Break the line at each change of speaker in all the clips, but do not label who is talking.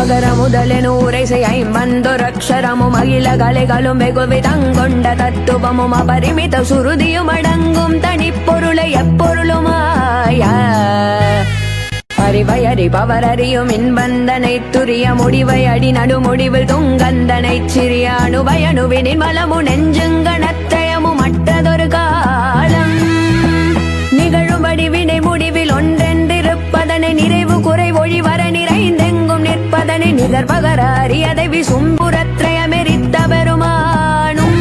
மகர முதலெனூரைசை ஐம்பந்தொரக்ஷரமும் அகில கலைகளும் வெகுவிதங்கொண்ட தத்துவமும் அபரிமித சுருதியும் அடங்கும் தனிப்பொருளை எப்பொருளுமாய அறிவை அறிபவர் அறியும் இன்பந்தனை துரிய முடிவை அடி நடுமுடிவில் துங்கந்தனை சிறிய அணுவயணுவினின் மலமு நெஞ்சுங்கணத்தயமும் மற்றதொரு காலம் நிகழும்படி வினை முடிவில் ஒன்றென்றிருப்பதனை நிறைவு குறை ஒழிவர நிறைந்தெங்கும் நிற்பதனை நிகர்பகர அறியதை விசும்புரத்ரயமெரித்த பெருமானும்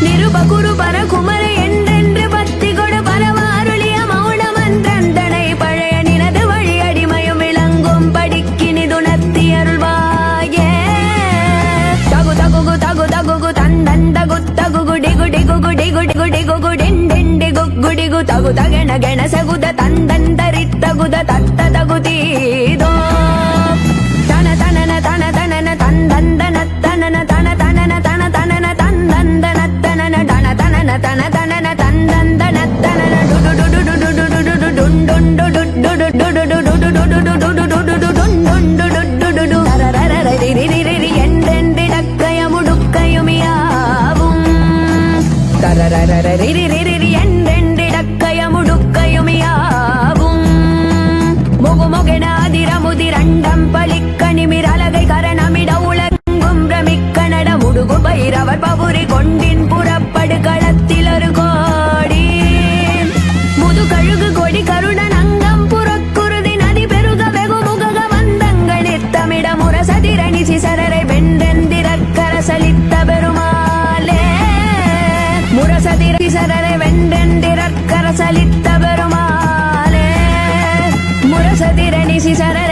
நிருப குருபர குமர என்றென்று பத்தி கொடு பரவாருளிய மௌனமன்றந்தனை பழைய நினது வழி அடிமையும் விளங்கும் படிக்கினி துணர்த்தி அருள்வாயே தகு தகுகு தகு தகுகு தந்தந்தகு தகுகு டிகு டிகுகு டிகு டிகு டிகுகு டிண்டிண்டி குகுடிகு தகு தகென கென சகுத தந்தந்தரித்தகுத தத்த தகுதீதோ தன தனன தன தனன தந்தந்தன தனன தன தனன தன தனன தந்தந்தன தனன தன தனன தன தனன தந்தந்தன தனன டுடு டுடு டுடு டுடு டுடு டுண்டு டுடு டுடு டுடு டுடு டுடு டுடு டுண்டு டுடு டுடு ரரரரரிரிரிரி என்றென்றிடக்கயமுடுக்கயுமியாவும் தரரரரிரிரிரி என்றென்றிடக்கயமுடுக்கயுமியாவும் முகுமுகெனாதிரமுதிரண்டம் பலிக்க நிமிரலகை கரணமிட உலங்கும் பிரமிக்க நட முடுகு பைரவர் பவுரி கொண்டின் புறப்படு களத்தில் ஒரு கோடி முதுகழுகு கொடி கருடன் அங்கம் புறக்குருதி நதி பெருக வெகு முகக வந்தங்கள் நித்தமிட முரசதிரணி சிசரரை வென்றெந்திரக்கரசலித்த பெருமாளே முரசதிர சிசரரை வென்றெந்திரக்கரசலித்த பெருமாளே முரசதிரணி சிசரரை